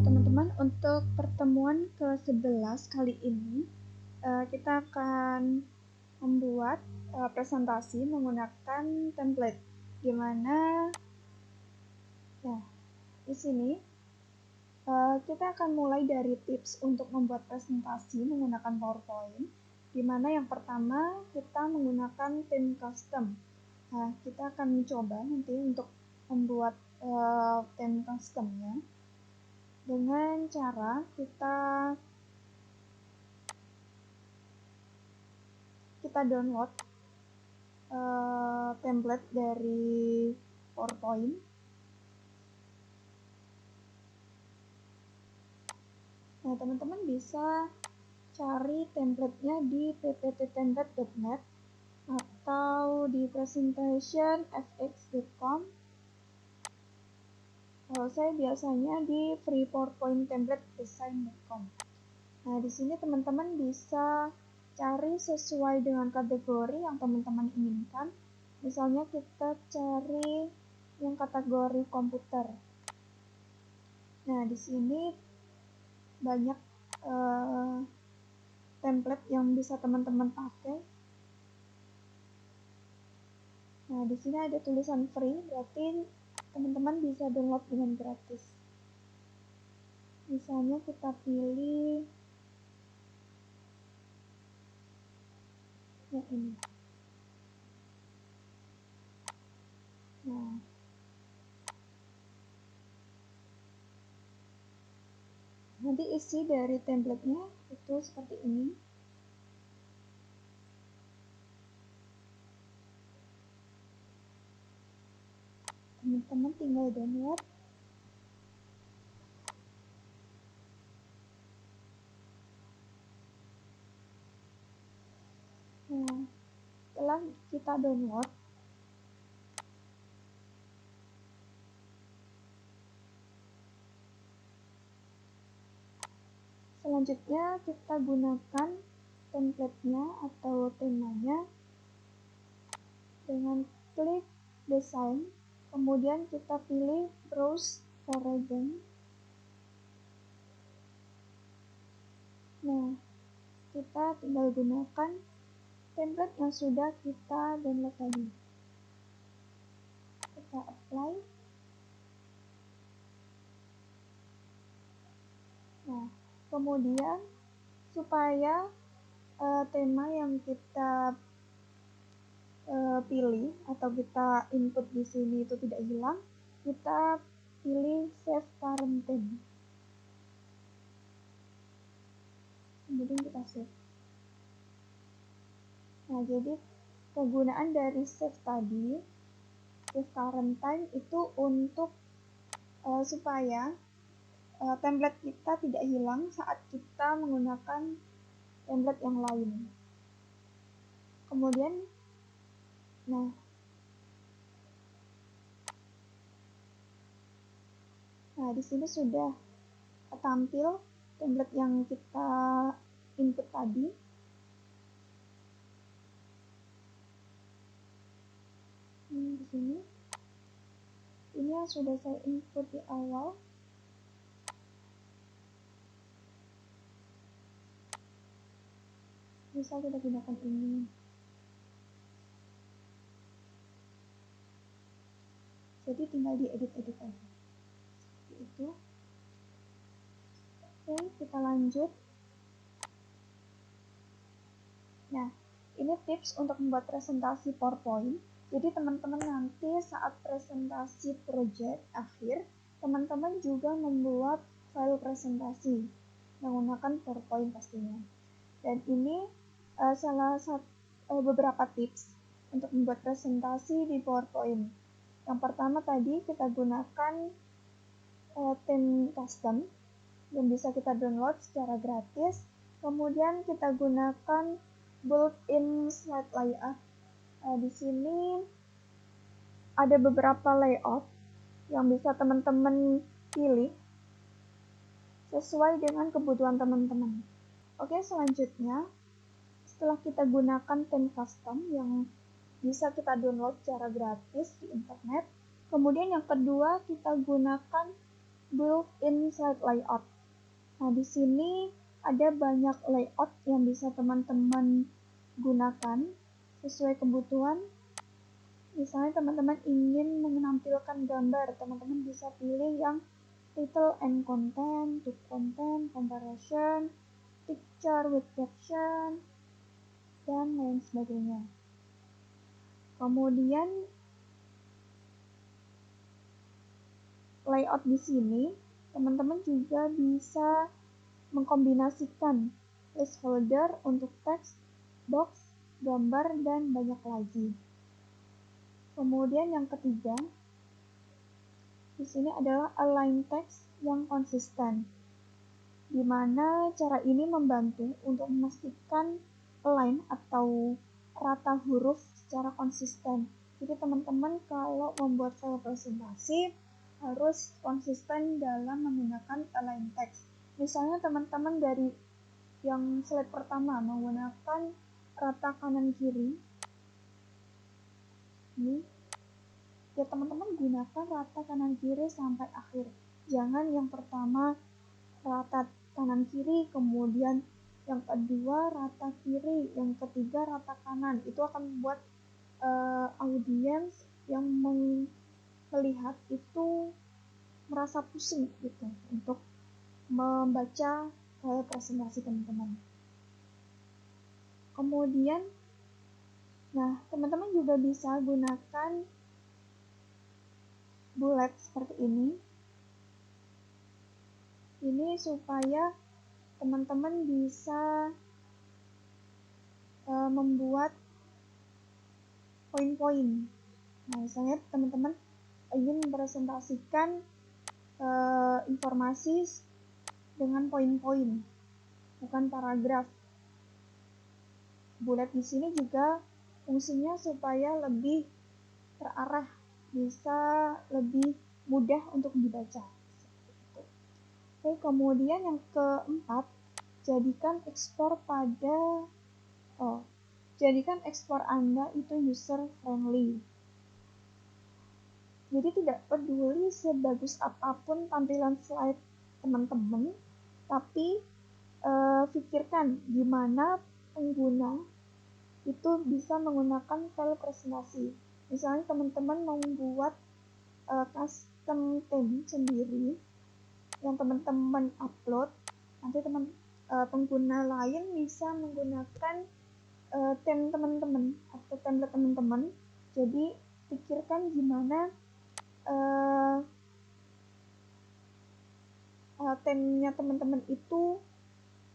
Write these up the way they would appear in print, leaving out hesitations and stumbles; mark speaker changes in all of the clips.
Speaker 1: teman-teman, untuk pertemuan ke-11 kali ini kita akan membuat presentasi menggunakan template. Gimana? Ya, di sini kita akan mulai dari tips untuk membuat presentasi menggunakan PowerPoint. Dimana yang pertama kita menggunakan theme custom. Nah, kita akan mencoba nanti untuk membuat theme customnya dengan cara kita download template dari PowerPoint. Nah, teman-teman bisa cari templatenya di ppttemplate.net atau di presentationfx.com. Kalau saya biasanya di freepowerpointtemplatedesign.com. Nah, di sini teman-teman bisa cari sesuai dengan kategori yang teman-teman inginkan. Misalnya kita cari yang kategori komputer. Nah, di sini banyak template yang bisa teman-teman pakai. Nah, di sini ada tulisan free, berarti teman-teman bisa download dengan gratis. Misalnya kita pilih yang ini. Nah, nanti isi dari templatenya itu seperti ini. Teman-teman tinggal download. Nah, setelah kita download, selanjutnya kita gunakan template-nya atau temanya dengan klik desain, kemudian kita pilih browse for region. Nah, kita tinggal gunakan template yang sudah kita download tadi. Kita apply. Nah, kemudian supaya tema yang kita pilih atau kita input di sini itu tidak hilang, kita pilih save current theme. Kemudian kita save. Nah, jadi kegunaan dari save tadi, save current time, itu untuk supaya template kita tidak hilang saat kita menggunakan template yang lain. Kemudian, nah di sini sudah tampil template yang kita input tadi. Di sini, ini yang sudah saya input di awal. Bisa kita gunakan ini. Jadi tinggal diedit-edit aja. Seperti itu. Oke, kita lanjut. Nah, ini tips untuk membuat presentasi PowerPoint. Jadi teman-teman nanti saat presentasi project akhir, teman-teman juga membuat file presentasi menggunakan PowerPoint pastinya. Dan ini salah satu beberapa tips untuk membuat presentasi di PowerPoint. Yang pertama tadi kita gunakan theme custom yang bisa kita download secara gratis. Kemudian kita gunakan built-in slide layout. Di sini ada beberapa layout yang bisa teman-teman pilih sesuai dengan kebutuhan teman-teman. Oke, selanjutnya setelah kita gunakan theme custom yang bisa kita download secara gratis di internet, kemudian yang kedua kita gunakan built-in slide layout. Nah, di sini ada banyak layout yang bisa teman-teman gunakan sesuai kebutuhan. Misalnya teman-teman ingin menampilkan gambar, teman-teman bisa pilih yang title and content, to content, comparison, picture with caption, dan lain sebagainya. Kemudian layout di sini, teman-teman juga bisa mengkombinasikan placeholder untuk teks, box, gambar, dan banyak lagi. Kemudian yang ketiga, di sini adalah align text yang konsisten, di mana cara ini membantu untuk memastikan align atau rata huruf secara konsisten. Jadi teman-teman kalau membuat file presentasi harus konsisten dalam menggunakan align text. Misalnya teman-teman dari yang slide pertama menggunakan rata kanan kiri, ini ya teman-teman gunakan rata kanan kiri sampai akhir. Jangan yang pertama rata kanan kiri, kemudian yang kedua rata kiri, yang ketiga rata kanan. Itu akan membuat audiens yang melihat itu merasa pusing gitu untuk membaca presentasi teman-teman. Kemudian, nah teman-teman juga bisa gunakan bullet seperti ini. Ini supaya teman-teman bisa membuat poin-poin. Nah, misalnya teman-teman ingin mempresentasikan informasi dengan poin-poin, bukan paragraf. Bullet di sini juga fungsinya supaya lebih terarah, bisa lebih mudah untuk dibaca. Oke, kemudian yang keempat, jadikan ekspor Anda itu user friendly. Jadi tidak peduli sebagus apapun tampilan slide teman-teman, tapi pikirkan gimana pengguna itu bisa menggunakan file presentasi. Misalnya teman-teman membuat custom theme sendiri yang teman-teman upload, nanti pengguna lain bisa menggunakan theme teman-teman atau template teman-teman. Jadi pikirkan gimana theme-nya teman-teman itu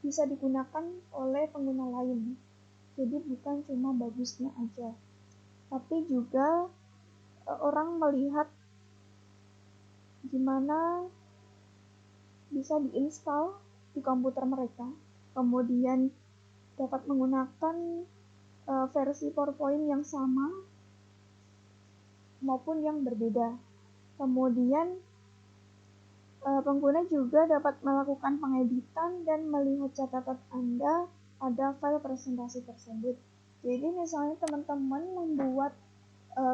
Speaker 1: bisa digunakan oleh pengguna lain. Jadi bukan cuma bagusnya aja, tapi juga orang melihat gimana bisa diinstal di komputer mereka, kemudian dapat menggunakan versi PowerPoint yang sama maupun yang berbeda. Kemudian pengguna juga dapat melakukan pengeditan dan melihat catatan Anda pada file presentasi tersebut. Jadi misalnya teman-teman membuat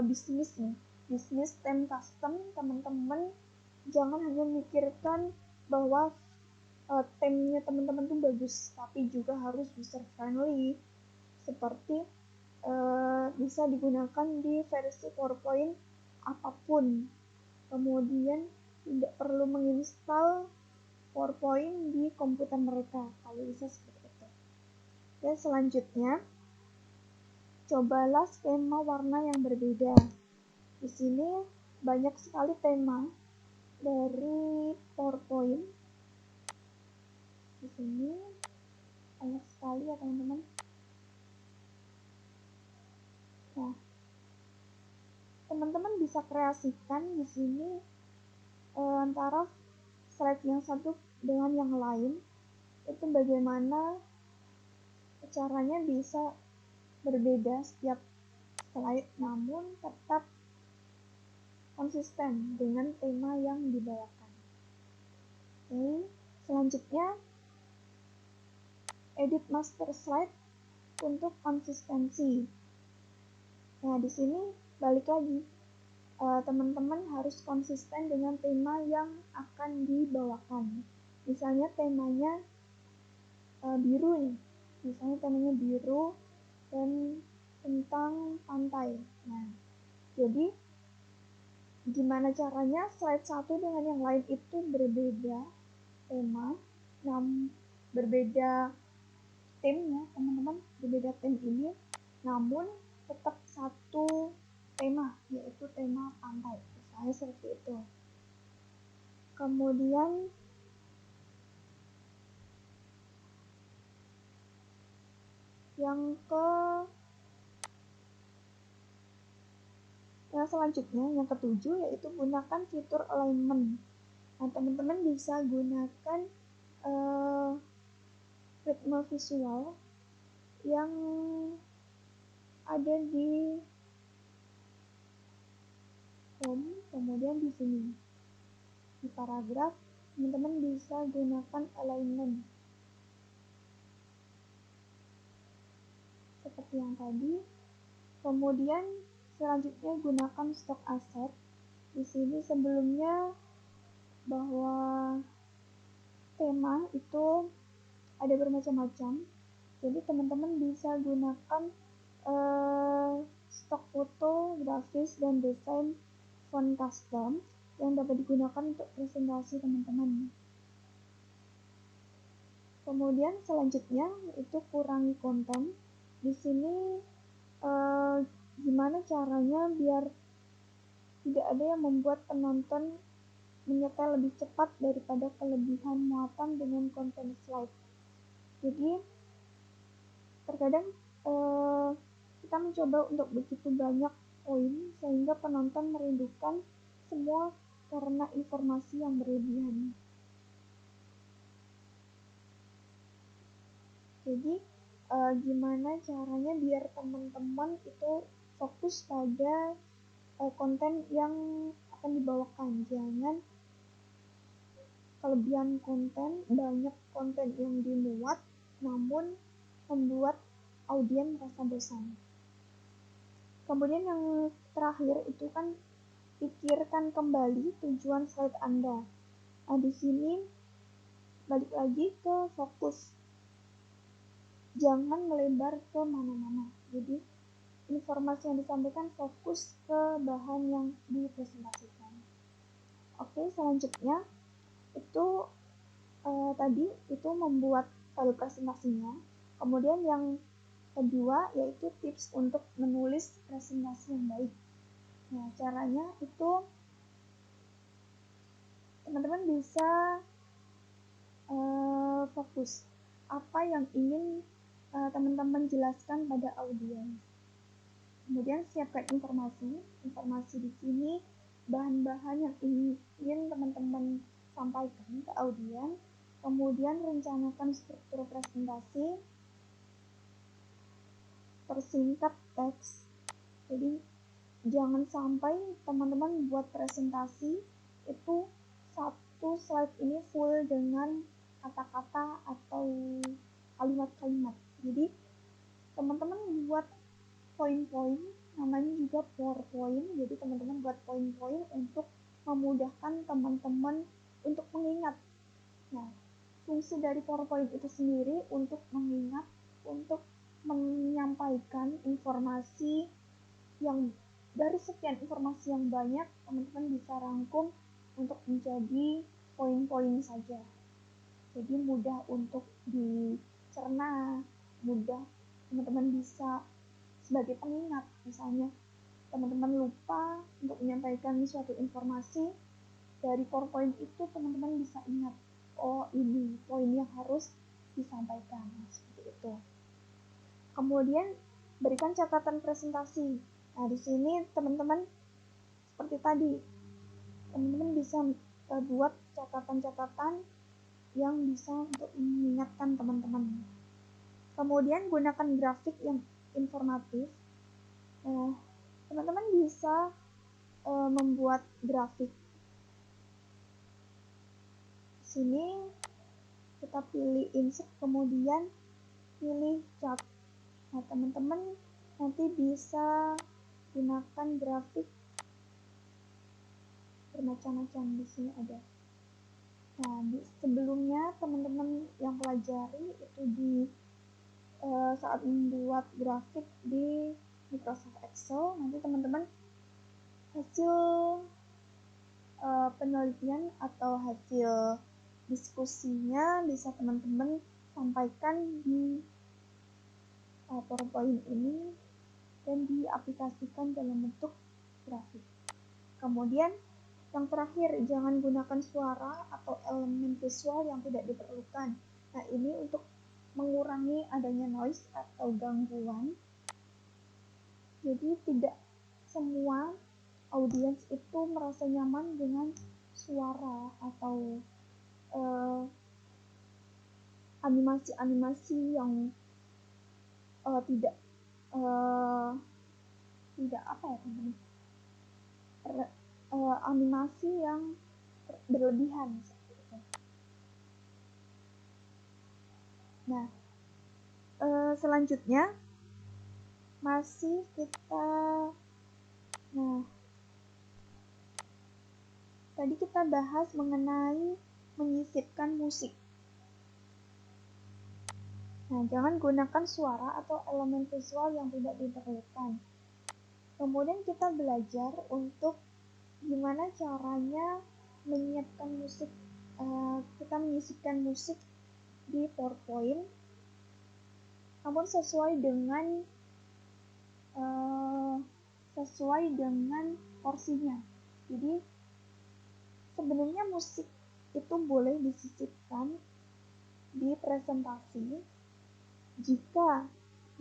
Speaker 1: bisnis theme custom, teman-teman jangan hanya memikirkan bahwa theme-nya teman-teman tuh bagus, tapi juga harus user friendly, seperti bisa digunakan di versi PowerPoint apapun. Kemudian tidak perlu menginstal PowerPoint di komputer mereka, kalau bisa seperti itu. Oke, selanjutnya cobalah skema warna yang berbeda. Di sini banyak sekali tema dari PowerPoint. Di sini banyak sekali ya teman-teman. Nah, teman-teman bisa kreasikan di sini antara slide yang satu dengan yang lain, itu bagaimana caranya bisa berbeda setiap slide, namun tetap konsisten dengan tema yang dibawakan. Oke, selanjutnya edit master slide untuk konsistensi. Nah, di sini balik lagi, teman-teman harus konsisten dengan tema yang akan dibawakan. Misalnya temanya biru nih, misalnya temanya biru dan tentang pantai. Nah, jadi gimana caranya slide satu dengan yang lain itu berbeda tema, berbeda timnya, teman-teman, berbeda tim ini, namun tetap satu tema, yaitu tema pantai. Misalnya seperti itu. Kemudian yang selanjutnya, yang ketujuh, yaitu gunakan fitur alignment. Nah, teman-teman bisa gunakan ritme visual yang ada di home, kemudian di sini di paragraf, teman-teman bisa gunakan alignment seperti yang tadi. Kemudian selanjutnya gunakan stok aset. Di sini sebelumnya bahwa tema itu ada bermacam-macam, jadi teman-teman bisa gunakan stok foto, grafis, dan desain font custom yang dapat digunakan untuk presentasi teman-teman. Kemudian selanjutnya itu kurangi konten. Di sini gimana caranya biar tidak ada yang membuat penonton menyetel lebih cepat daripada kelebihan muatan dengan konten slide. Jadi terkadang kita mencoba untuk begitu banyak poin sehingga penonton merindukan semua karena informasi yang berlebihan. Jadi gimana caranya biar teman-teman itu fokus pada konten yang akan dibawakan. Jangan kelebihan konten, banyak konten yang dimuat namun membuat audiens merasa bosan. Kemudian yang terakhir itu kan pikirkan kembali tujuan slide Anda. Nah, di sini balik lagi ke fokus. Jangan melebar ke mana-mana. Jadi informasi yang disampaikan fokus ke bahan yang dipresentasikan. Oke, selanjutnya itu tadi itu membuat file presentasinya. Kemudian yang kedua yaitu tips untuk menulis presentasi yang baik. Nah, caranya itu teman-teman bisa fokus apa yang ingin teman-teman jelaskan pada audiens. Kemudian siapkan informasi di sini, bahan-bahan yang ingin teman-teman sampaikan ke audiens. Kemudian rencanakan struktur presentasi, persingkat teks. Jadi jangan sampai teman-teman buat presentasi itu satu slide ini full dengan kata-kata atau kalimat-kalimat. Jadi teman-teman buat poin-poin, namanya juga PowerPoint. Jadi teman-teman buat poin-poin untuk memudahkan teman-teman untuk mengingat. Nah, fungsi dari PowerPoint itu sendiri untuk mengingat, untuk menyampaikan informasi yang dari sekian informasi yang banyak, teman-teman bisa rangkum untuk menjadi poin-poin saja. Jadi mudah untuk dicerna, mudah teman-teman bisa sebagai pengingat. Misalnya teman-teman lupa untuk menyampaikan suatu informasi, dari PowerPoint itu teman-teman bisa ingat, oh ini poin yang harus disampaikan, seperti itu. Kemudian berikan catatan presentasi. Nah, di sini teman-teman seperti tadi, teman-teman bisa buat catatan-catatan yang bisa untuk mengingatkan teman-teman. Kemudian gunakan grafik yang informatif. Teman-teman bisa membuat grafik. Di sini kita pilih insert, kemudian pilih chart. Nah, teman-teman nanti bisa gunakan grafik bermacam-macam. Di sini ada. Nah, sebelumnya teman-teman yang pelajari itu di saat membuat grafik di Microsoft Excel, nanti teman-teman hasil penelitian atau hasil diskusinya bisa teman-teman sampaikan di PowerPoint ini dan diaplikasikan dalam bentuk grafik. Kemudian yang terakhir, jangan gunakan suara atau elemen visual yang tidak diperlukan. Nah, ini untuk mengurangi adanya noise atau gangguan. Jadi tidak semua audiens itu merasa nyaman dengan suara atau animasi-animasi yang tidak apa ya teman-teman, animasi yang berlebihan seperti itu. Nah, selanjutnya masih kita, tadi kita bahas mengenai menyisipkan musik. Nah, jangan gunakan suara atau elemen visual yang tidak diperlukan. Kemudian kita belajar untuk gimana caranya menyiapkan musik, kita menyisipkan musik di PowerPoint, namun sesuai dengan porsinya. Jadi sebenarnya musik itu boleh disisipkan di presentasi jika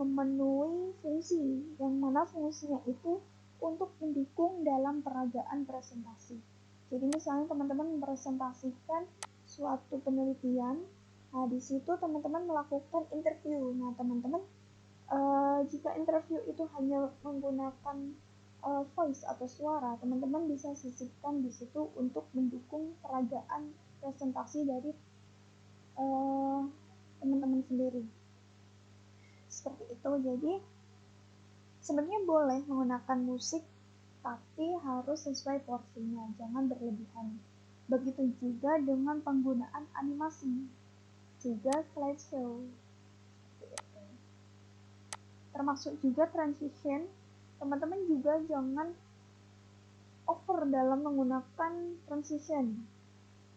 Speaker 1: memenuhi fungsi, yang mana fungsinya itu untuk mendukung dalam peragaan presentasi. Jadi misalnya teman-teman mempresentasikan suatu penelitian, nah di situ teman-teman melakukan interview. Nah teman-teman jika interview itu hanya menggunakan voice atau suara, teman-teman bisa sisipkan di situ untuk mendukung peragaan presentasi dari teman-teman sendiri. Seperti itu. Jadi sebenarnya boleh menggunakan musik, tapi harus sesuai porsinya, jangan berlebihan. Begitu juga dengan penggunaan animasi, juga slideshow. Termasuk juga transition, teman-teman juga jangan over dalam menggunakan transition.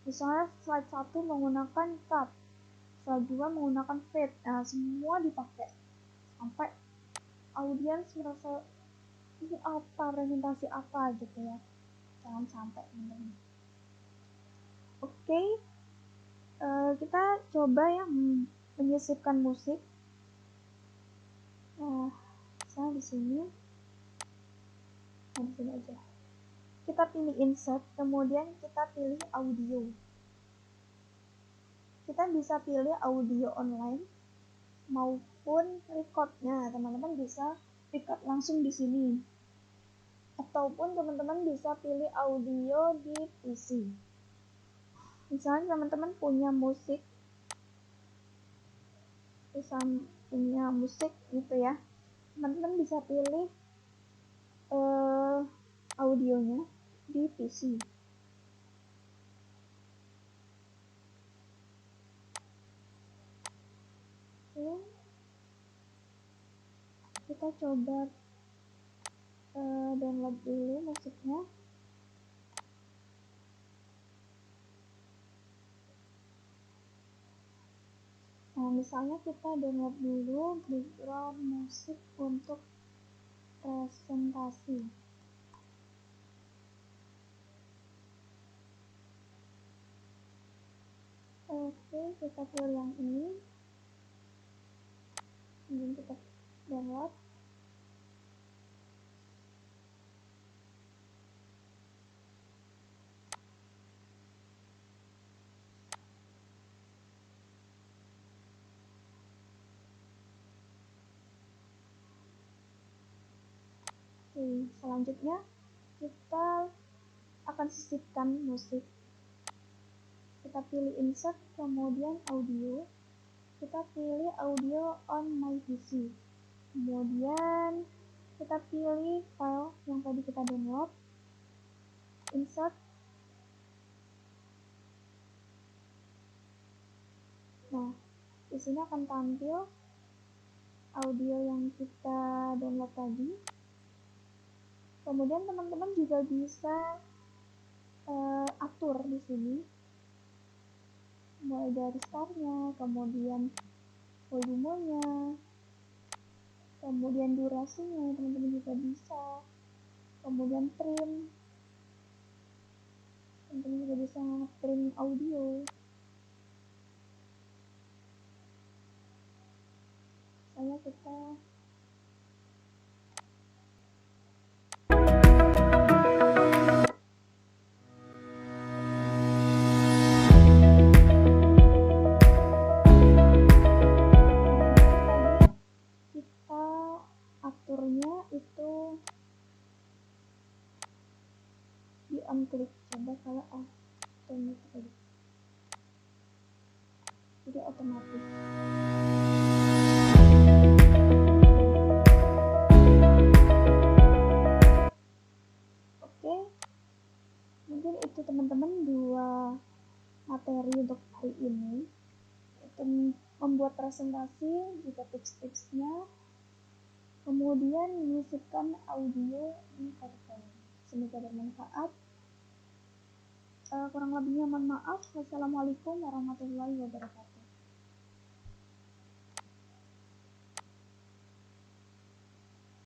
Speaker 1: Misalnya slide 1 menggunakan cut, slide 2 menggunakan fade. Nah, semua dipakai sampai audiens merasa ini apa, presentasi apa gitu ya. Jangan sampai teman-teman. Oke, kita coba ya menyisipkan musik. Nah, misalnya di sini aja. Kita pilih insert, kemudian kita pilih audio. Kita bisa pilih audio online maupun recordnya. Teman-teman bisa record langsung di sini. Ataupun teman-teman bisa pilih audio di PC. Misalnya teman-teman punya musik, gitu ya. Teman-teman bisa pilih audionya di PC. Oke. Kita coba download dulu musiknya. Nah, misalnya kita download dulu background musik untuk presentasi. Oke, kita pilih yang ini. Kemudian kita download. Oke, selanjutnya kita akan sisipkan musik. Kita pilih insert, kemudian audio. Kita pilih audio on my PC. Kemudian kita pilih file yang tadi kita download. Insert, Nah, di sini akan tampil audio yang kita download tadi. Kemudian teman-teman juga bisa atur di sini, mulai dari startnya, kemudian volumenya, kemudian durasinya, teman-teman juga bisa. Kemudian trim, teman-teman juga bisa trim audio. Misalnya kita aturnya itu di on click. Coba kalau otomatis aja, jadi otomatis. Oke, mungkin itu teman-teman dua materi untuk hari ini. Itu membuat presentasi, juga tips-tipsnya, kemudian menyisipkan audio di PowerPoint. Semoga bermanfaat. Kurang lebihnya mohon maaf. Wassalamualaikum warahmatullahi wabarakatuh.